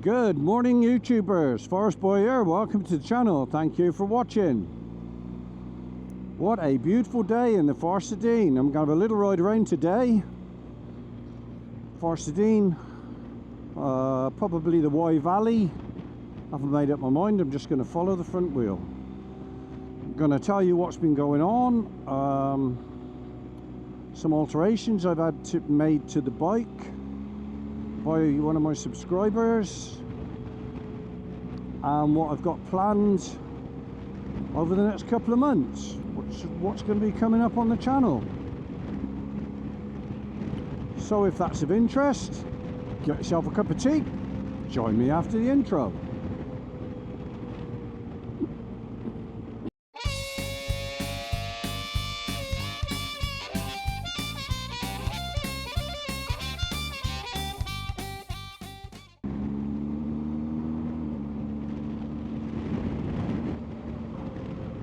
Good morning, YouTubers. Forest Boy here. Welcome to the channel. Thank you for watching. What a beautiful day in the Forest of Dean. I'm going to have a little ride around today. Forest of Dean, probably the Wye Valley. I haven't made up my mind. I'm just going to follow the front wheel. I'm going to tell you what's been going on. Some alterations I've had made to the bike by one of my subscribers, and what I've got planned over the next couple of months, what's going to be coming up on the channel. So if that's of interest, get yourself a cup of tea, join me after the intro.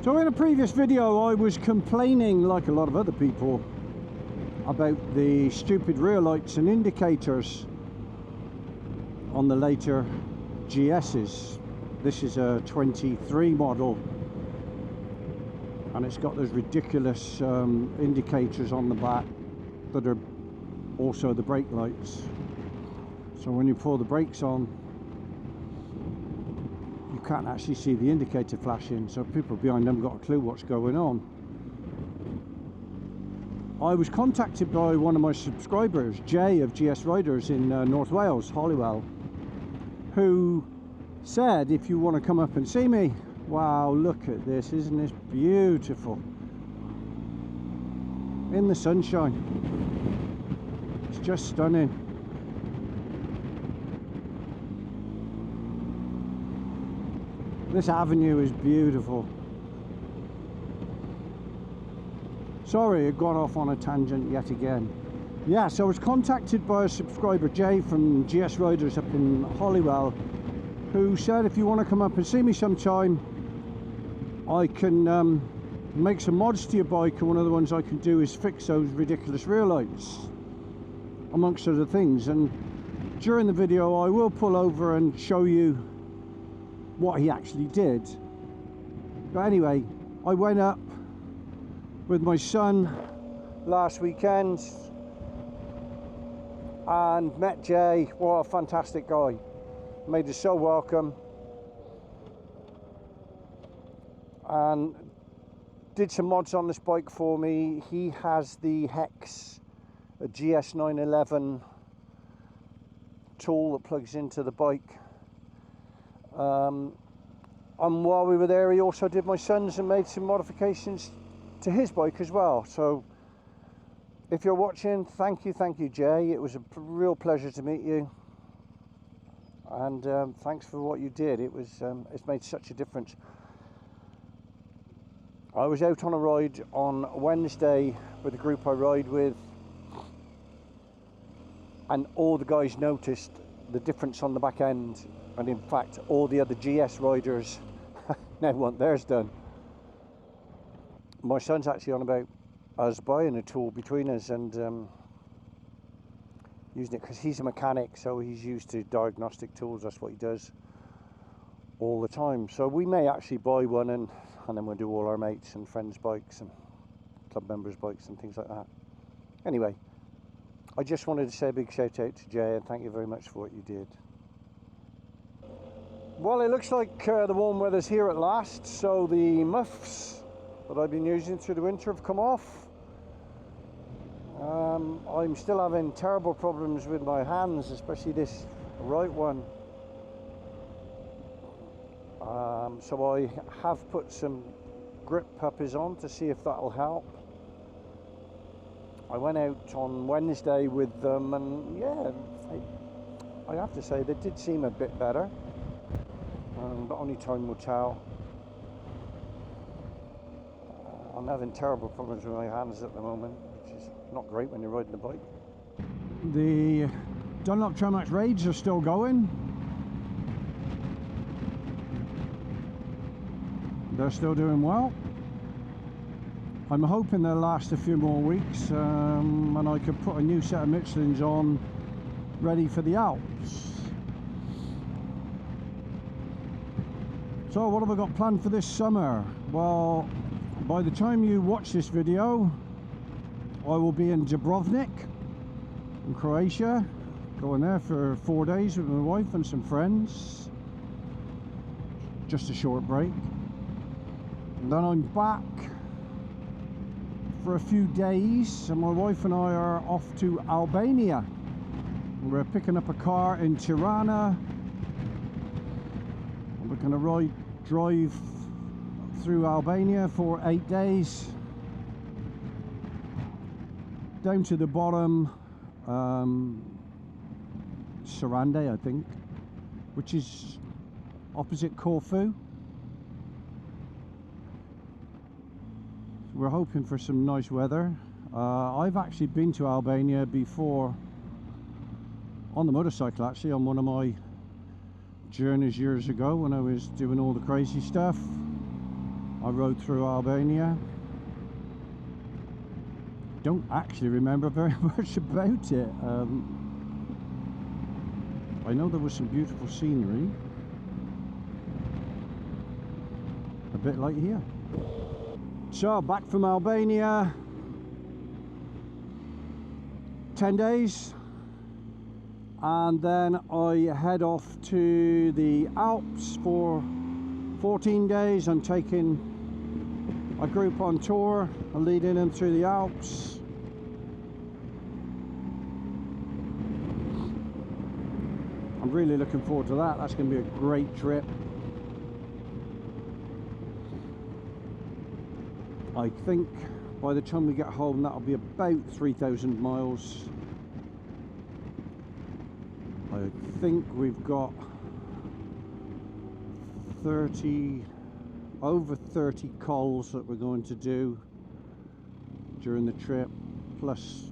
So in a previous video I was complaining, like a lot of other people, about the stupid rear lights and indicators on the later GS's. This is a 23 model and it's got those ridiculous indicators on the back that are also the brake lights. So when you pull the brakes on, you can't actually see the indicator flashing, so people behind them got a clue what's going on. I was contacted by one of my subscribers, Jay of GS Riders in North Wales, Holywell, who said, if you want to come up and see me, wow, look at this, isn't this beautiful? In the sunshine. It's just stunning. This avenue is beautiful. Sorry, I've gone off on a tangent yet again. Yeah, so I was contacted by a subscriber, Jay from GS Riders up in Holywell, who said if you want to come up and see me sometime, I can make some mods to your bike, and one of the ones I can do is fix those ridiculous rear lights, amongst other things. And during the video I will pull over and show you what he actually did. But anyway, I went up with my son last weekend and met Jay. What a fantastic guy. Made us so welcome and did some mods on this bike for me. He has the Hex, a GS 911 tool that plugs into the bike. And while we were there, he also did my son's and made some modifications to his bike as well. So if you're watching, thank you Jay. It was a real pleasure to meet you, and thanks for what you did. It's made such a difference. I was out on a ride on Wednesday with the group I ride with, and all the guys noticed the difference on the back end. And in fact, all the other GS riders now want theirs done. My son's actually on about us buying a tool between us and using it, because he's a mechanic, so he's used to diagnostic tools. That's what he does all the time. So we may actually buy one, and then we'll do all our mates and friends' bikes and club members' bikes and things like that. Anyway, I just wanted to say a big shout out to Jay and thank you very much for what you did. Well, it looks like the warm weather's here at last, so the muffs that I've been using through the winter have come off. I'm still having terrible problems with my hands, especially this right one. So I have put some grip puppies on to see if that'll help. I went out on Wednesday with them, and yeah, I have to say they did seem a bit better. But only time will tell. I'm having terrible problems with my hands at the moment, which is not great when you're riding a bike. The Dunlop Tramax Raids are still going. They're still doing well. I'm hoping they'll last a few more weeks, and I can put a new set of Michelins on ready for the Alps. So what have I got planned for this summer? Well, by the time you watch this video, I will be in Dubrovnik in Croatia, going there for 4 days with my wife and some friends. Just a short break. And then I'm back for a few days, and my wife and I are off to Albania. We're picking up a car in Tirana. We're going to drive through Albania for 8 days, down to the bottom, Sarande, I think, which is opposite Corfu. We're hoping for some nice weather. I've actually been to Albania before on the motorcycle, actually, on one of my journeys years ago when I was doing all the crazy stuff. I rode through Albania. Don't actually remember very much about it. I know there was some beautiful scenery, a bit like here. So back from Albania, 10 days. And then I head off to the Alps for 14 days. I'm taking a group on tour and leading them through the Alps. I'm really looking forward to that. That's going to be a great trip. I think by the time we get home, that'll be about 3,000 miles. I think we've got over 30 calls that we're going to do during the trip, plus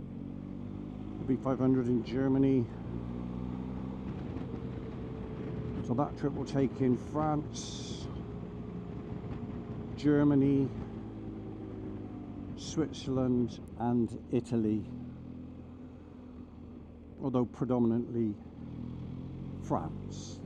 maybe 500 in Germany. So that trip will take in France, Germany, Switzerland and Italy, although predominantly France.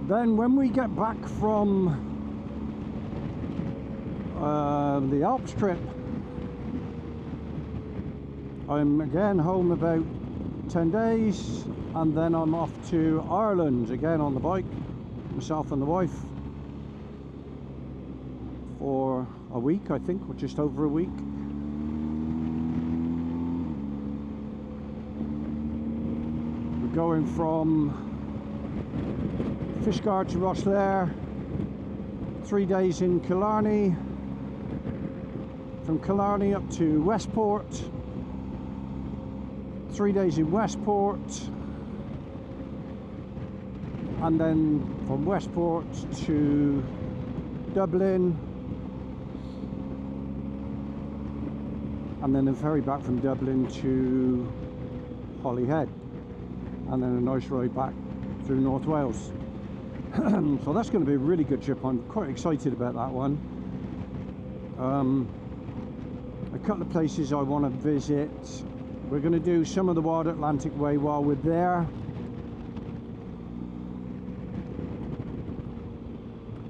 Then when we get back from the Alps trip, I'm again home about 10 days, and then I'm off to Ireland again on the bike, myself and the wife, for a week, I think, or just over a week. We're going from Fishguard to Rosslare, 3 days in Killarney, from Killarney up to Westport, 3 days in Westport, and then from Westport to Dublin, and then a ferry back from Dublin to Holyhead, and then a nice ride back through North Wales. So that's going to be a really good trip. I'm quite excited about that one. A couple of places I want to visit. We're going to do some of the Wild Atlantic Way while we're there.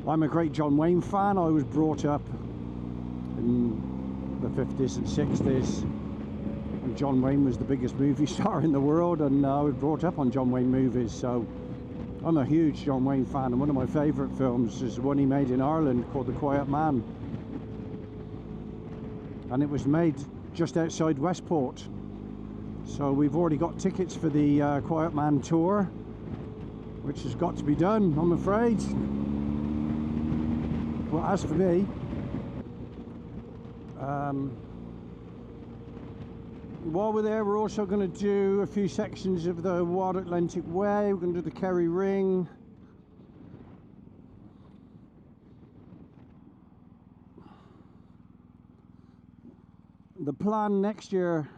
I'm a great John Wayne fan. I was brought up in the 50s and 60s, and John Wayne was the biggest movie star in the world, and I was brought up on John Wayne movies, so I'm a huge John Wayne fan, and one of my favourite films is the one he made in Ireland called The Quiet Man, and it was made just outside Westport. So we've already got tickets for the Quiet Man tour, which has got to be done, I'm afraid. Well, as for me, while we're there, we're also going to do a few sections of the Wild Atlantic Way. We're going to do the Kerry Ring, plan next year,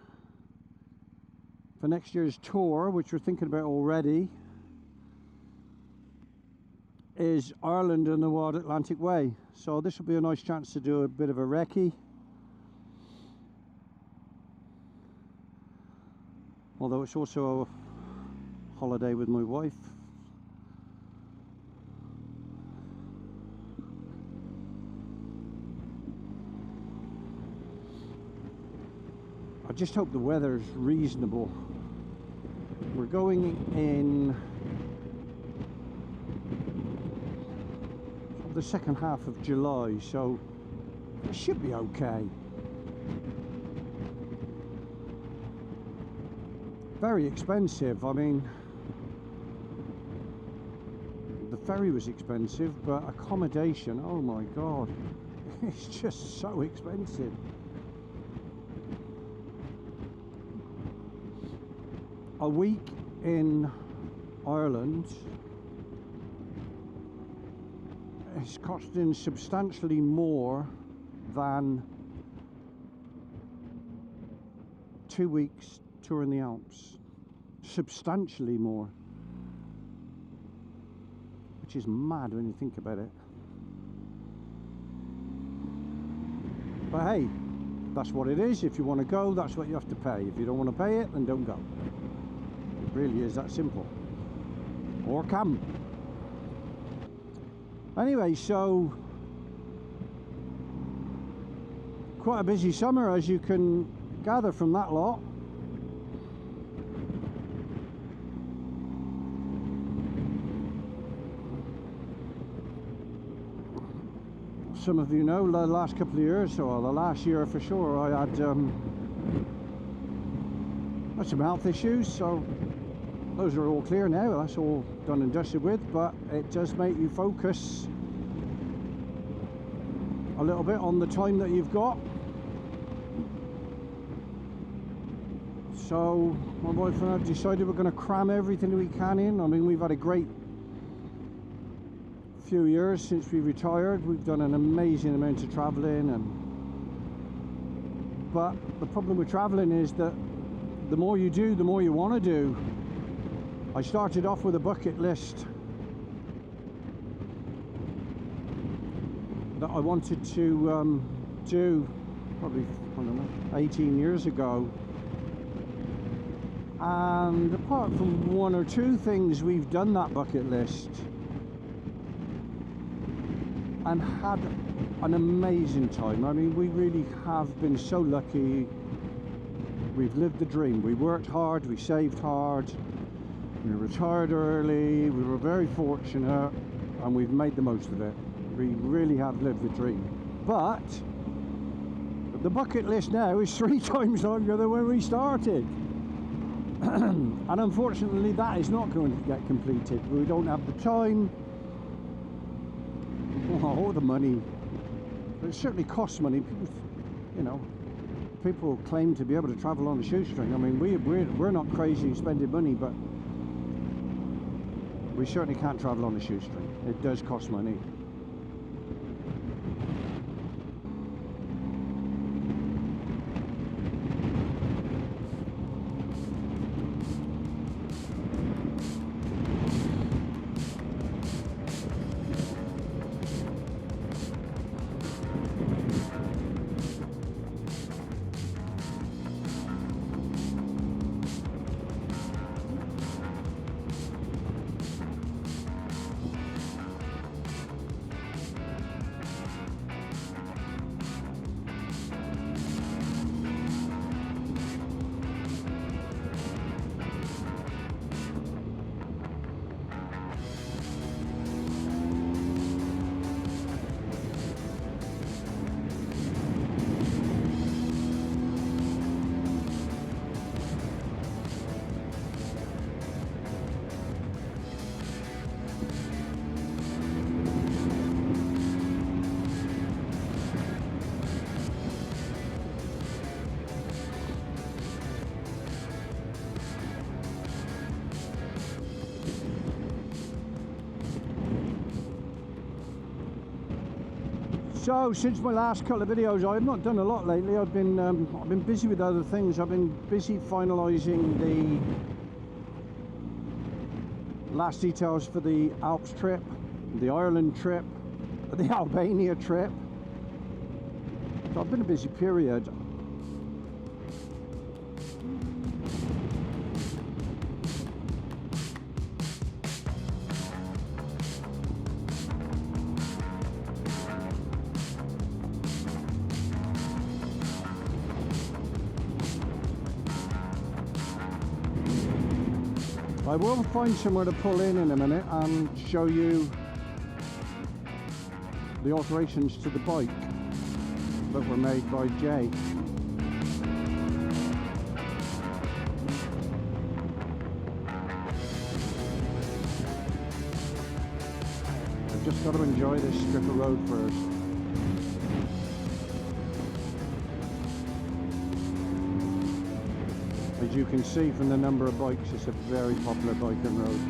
for next year's tour, which we're thinking about already, is Ireland and the Wild Atlantic Way. So this will be a nice chance to do a bit of a recce. Although it's also a holiday with my wife. I just hope the weather's reasonable. We're going in the second half of July, so it should be okay. Very expensive. I mean, the ferry was expensive, but accommodation, oh my god, it's just so expensive. A week in Ireland is costing substantially more than 2 weeks touring the Alps. Substantially more. Which is mad when you think about it. But hey, that's what it is. If you want to go, that's what you have to pay. If you don't want to pay it, then don't go. It really is that simple. Or come. Anyway, so quite a busy summer, as you can gather from that lot. Some of you know, the last couple of years, or the last year for sure, I had some health issues, so those are all clear now. That's all done and dusted with, but it does make you focus a little bit on the time that you've got. So my wife and I decided we're going to cram everything we can in. I mean, we've had a great few years since we retired. We've done an amazing amount of traveling, but the problem with traveling is that the more you do, the more you want to do. I started off with a bucket list that I wanted to do probably, I don't know, 18 years ago, and apart from one or two things, we've done that bucket list and had an amazing time. I mean, we really have been so lucky. We've lived the dream. We worked hard, we saved hard, we retired early, we were very fortunate, and we've made the most of it. We really have lived the dream. But the bucket list now is 3 times longer than when we started. And unfortunately that is not going to get completed. We don't have the time or the money. It certainly costs money. People, you know, people claim to be able to travel on a shoestring. I mean, we're not crazy spending money, but we certainly can't travel on a shoestring. It does cost money. So since my last couple of videos, I've not done a lot lately. I've been busy with other things. I've been busy finalising the last details for the Alps trip, the Ireland trip, the Albania trip. So I've been a busy period. I will find somewhere to pull in a minute and show you the alterations to the bike that were made by Jay. I've just got to enjoy this strip of road first. As you can see from the number of bikes, it's a very popular biking road.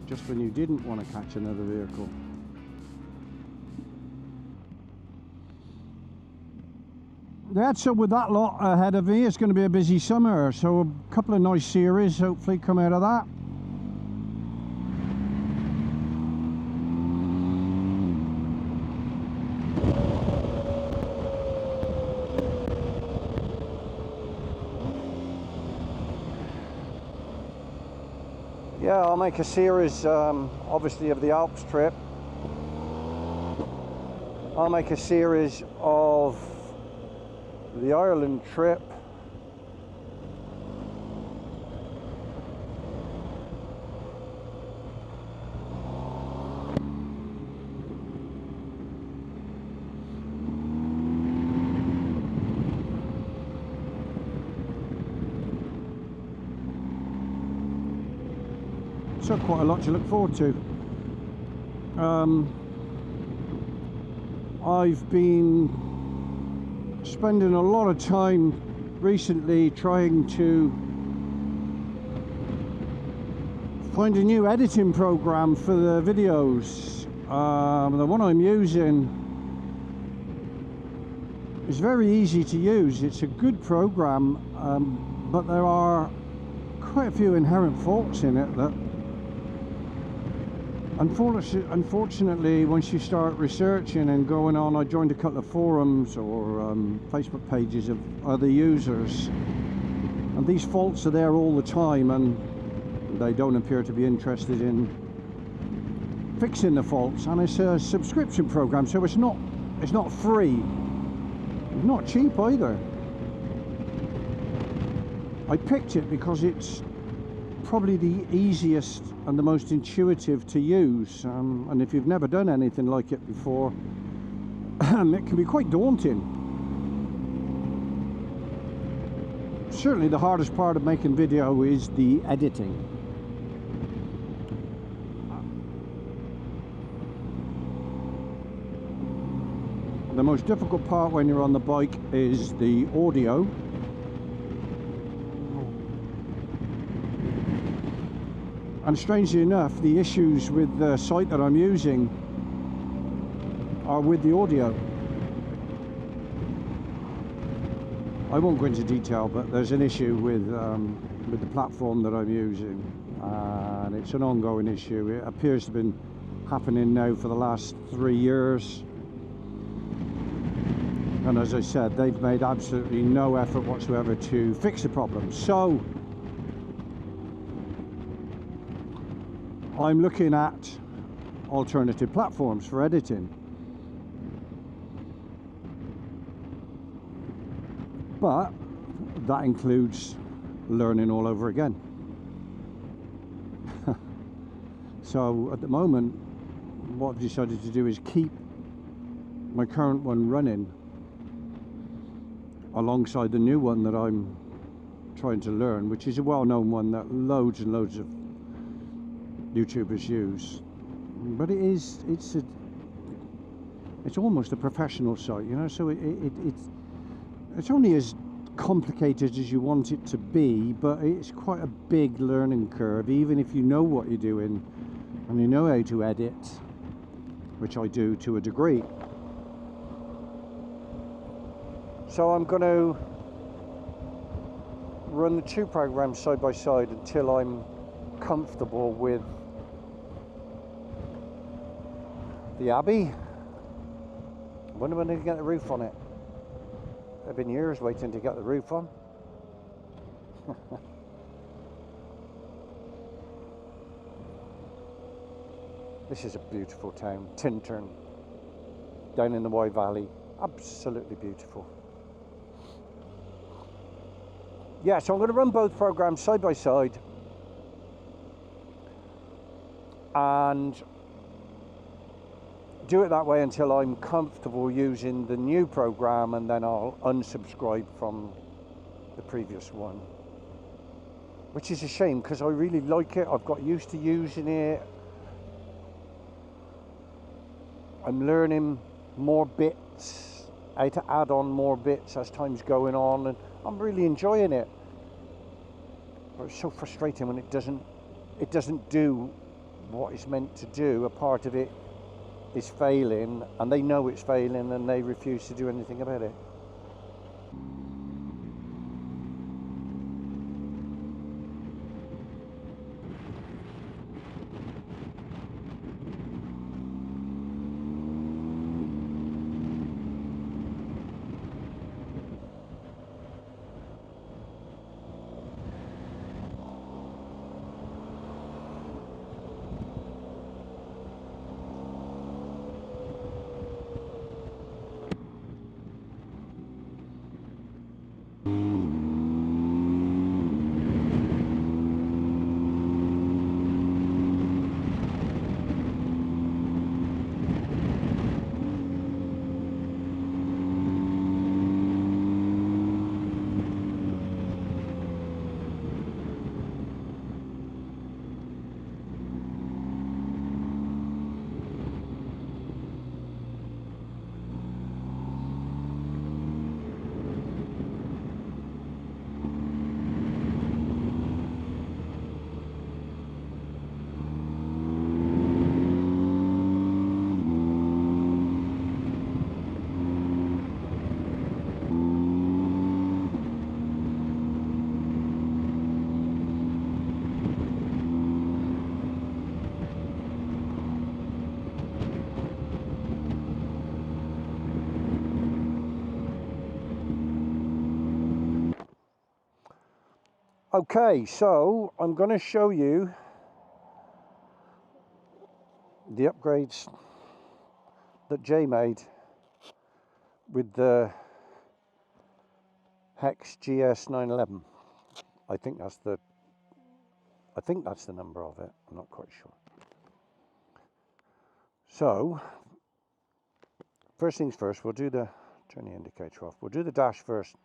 Just when you didn't want to catch another vehicle. Yeah, so with that lot ahead of me, it's going to be a busy summer. So a couple of nice series hopefully come out of that. Yeah, I'll make a series, obviously, of the Alps trip. I'll make a series of the Ireland trip. So quite a lot to look forward to. I've been spending a lot of time recently trying to find a new editing program for the videos. The one I'm using is very easy to use. It's a good program, but there are quite a few inherent faults in it that unfortunately, once you start researching and going on, I joined a couple of forums or Facebook pages of other users, and these faults are there all the time, and they don't appear to be interested in fixing the faults. And it's a subscription program, so it's not free, it's not cheap either. I picked it because it's probably the easiest and the most intuitive to use, and if you've never done anything like it before, it can be quite daunting. Certainly the hardest part of making video is the editing. The most difficult part when you're on the bike is the audio. And strangely enough, the issues with the site that I'm using are with the audio. I won't go into detail, but there's an issue with the platform that I'm using, and it's an ongoing issue. It appears to have been happening now for the last 3 years. And as I said, they've made absolutely no effort whatsoever to fix the problem. So I'm looking at alternative platforms for editing. but that includes learning all over again. So at the moment, what I've decided to do is keep my current one running alongside the new one that I'm trying to learn, which is a well-known one that loads and loads of YouTubers use. But it's almost a professional site, you know, so it's only as complicated as you want it to be, but it's quite a big learning curve, even if you know what you're doing and you know how to edit, which I do to a degree. So I'm going to run the two programs side by side until I'm comfortable with the Abbey. I wonder when they can get the roof on it. I've been years waiting to get the roof on. This is a beautiful town, Tintern, down in the Wye Valley. Absolutely beautiful. Yeah, so I'm going to run both programs side by side and do it that way until I'm comfortable using the new program, and then I'll unsubscribe from the previous one, which is a shame because I really like it. I've got used to using it. I'm learning more bits, how to add on more bits as time's going on, and I'm really enjoying it. But it's so frustrating when it doesn't do what it's meant to do. A part of it is failing, and they know it's failing, and they refuse to do anything about it. Okay, so I'm going to show you the upgrades that Jay made with the Hex GS 911. I think that's the number of it. I'm not quite sure. So first things first, we'll do the turn the indicator off. We'll do the dash first.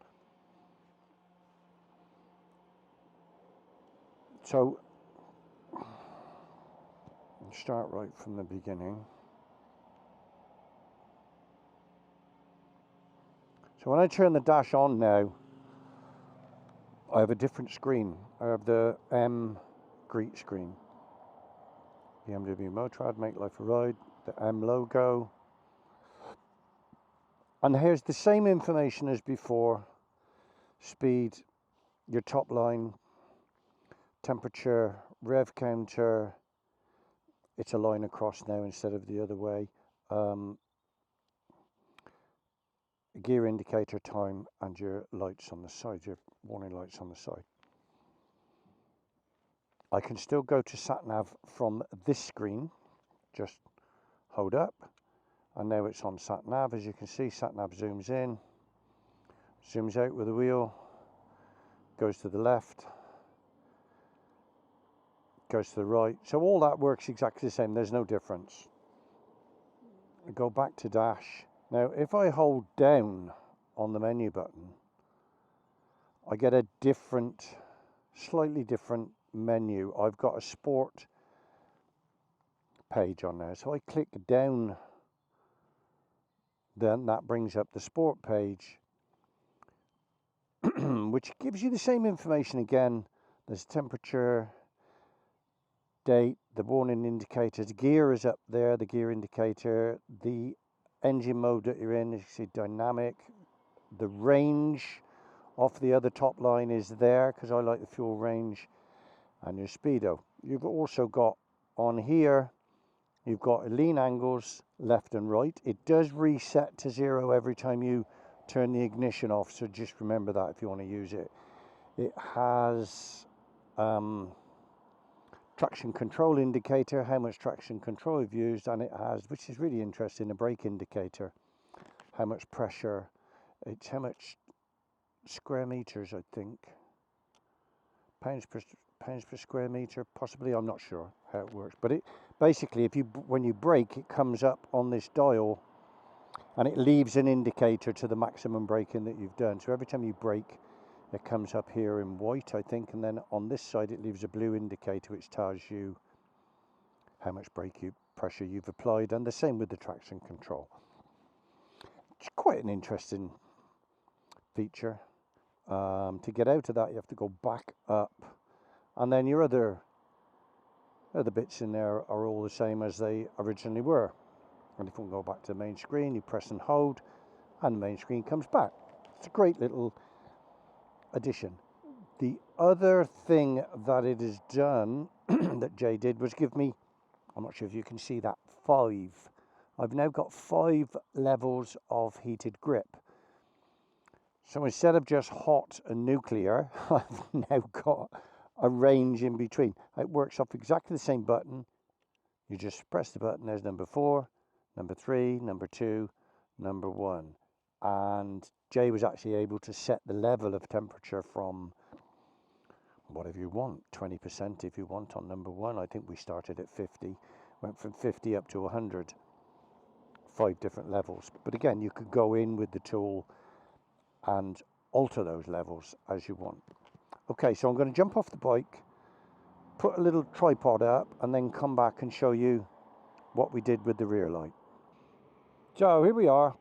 So start right from the beginning. So when I turn the dash on now, I have a different screen. I have the M greet screen. BMW Motorrad, Make Life a Ride, the M logo. And here's the same information as before. Speed, your top line, temperature, rev counter. It's a line across now instead of the other way. Gear indicator, time, and your lights on the side, your warning lights on the side. I can still go to sat-nav from this screen. Just hold up, and now it's on sat-nav. As you can see, sat-nav zooms in. Zooms out with the wheel, goes to the left, goes to the right. So all that works exactly the same. There's no difference. I go back to dash. Now, if I hold down on the menu button, I get a different, slightly different menu. I've got a sport page on there. So I click down, then that brings up the sport page, which gives you the same information again. There's temperature, date, the warning indicators, gear is up there, the gear indicator, the engine mode that you're in, as you see, dynamic, the range off the other top line is there because I like the fuel range, and your speedo. You've also got on here, you've got lean angles left and right. It does reset to 0 every time you turn the ignition off, so just remember that if you want to use it. It has traction control indicator, how much traction control you've used, and it has, which is really interesting, a brake indicator, how much pressure, it's how much square meters, I think, pounds per square meter, possibly. I'm not sure how it works, but it basically, if you, when you brake, it comes up on this dial and it leaves an indicator to the maximum braking that you've done. So every time you brake, it comes up here in white, I think, and then on this side it leaves a blue indicator which tells you how much brake pressure you've applied, and the same with the traction control. It's quite an interesting feature. To get out of that, you have to go back up, and then your other bits in there are all the same as they originally were. And if we go back to the main screen, you press and hold, and the main screen comes back. It's a great little addition. The other thing that it has done that Jay did was give me, I'm not sure if you can see that, 5. I've now got 5 levels of heated grip. So instead of just hot and nuclear, I've now got a range in between. It works off exactly the same button. You just press the button, there's number 4, number 3, number 2, number 1. And Jay was actually able to set the level of temperature from whatever you want, 20% if you want on number 1. I think we started at 50, went from 50 up to 100, 5 different levels. But again, you could go in with the tool and alter those levels as you want. Okay, so I'm going to jump off the bike, put a little tripod up, and then come back and show you what we did with the rear light. So here we are.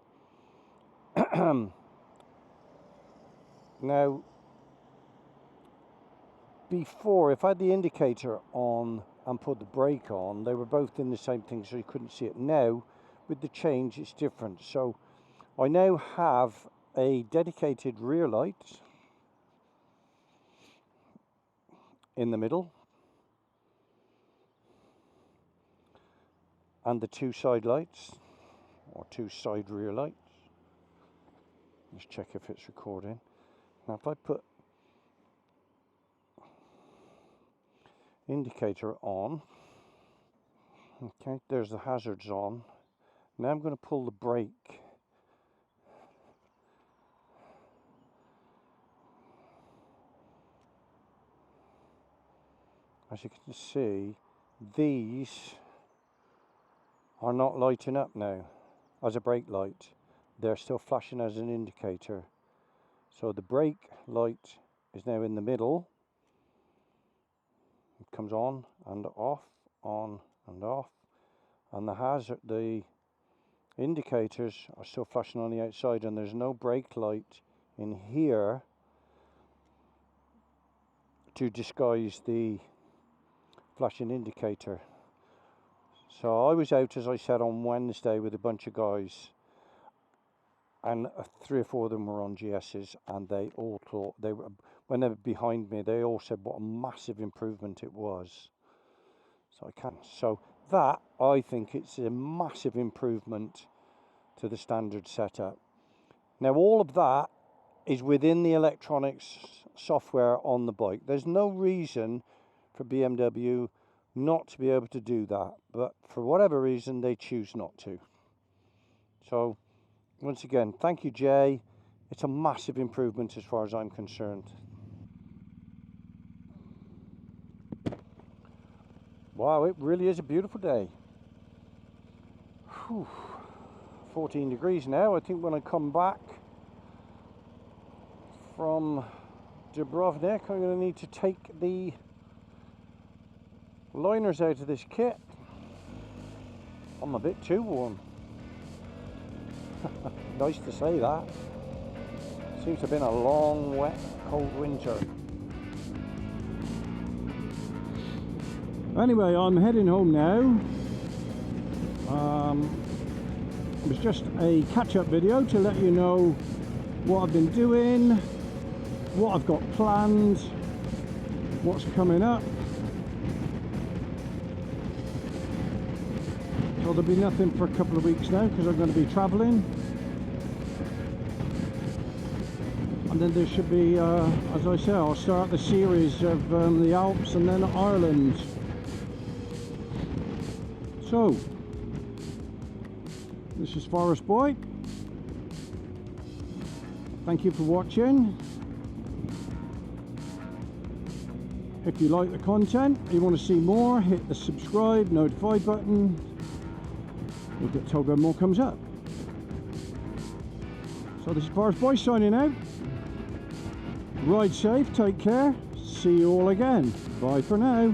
Now, before, if I had the indicator on and put the brake on, they were both in the same thing, so you couldn't see it. Now, with the change, it's different. So I now have a dedicated rear light in the middle, and the 2 side lights, or 2 side rear lights. Let's check if it's recording. Now if I put indicator on, okay, there's the hazards on. Now I'm going to pull the brake. As you can see, these are not lighting up now as a brake light. They're still flashing as an indicator. So the brake light is now in the middle. It comes on and off, on and off, and the indicators are still flashing on the outside, and there's no brake light in here to disguise the flashing indicator. So I was out, as I said, on Wednesday with a bunch of guys, and 3 or 4 of them were on GS's, and they all thought, when they were behind me, they all said what a massive improvement it was. So that, I think it's a massive improvement to the standard setup. Now all of that is within the electronics software on the bike. There's no reason for BMW not to be able to do that, but for whatever reason they choose not to. So once again, thank you, Jay. it's a massive improvement as far as I'm concerned. Wow, it really is a beautiful day. Whew. 14 degrees now. I think when I come back from Dubrovnik, I'm going to need to take the liners out of this kit. I'm a bit too warm. Nice to say that. Seems to have been a long, wet, cold winter. Anyway, I'm heading home now. It was just a catch-up video to let you know what I've been doing, what I've got planned, what's coming up. So there'll be nothing for a couple of weeks now because I'm going to be travelling. And then there should be, as I say, I'll start the series of the Alps and then Ireland. So, this is Forest Boy. Thank you for watching. If you like the content, you want to see more, hit the subscribe, notify button. You'll get told when more comes up. So this is Forest Boy signing out. Ride safe, take care. See you all again. Bye for now.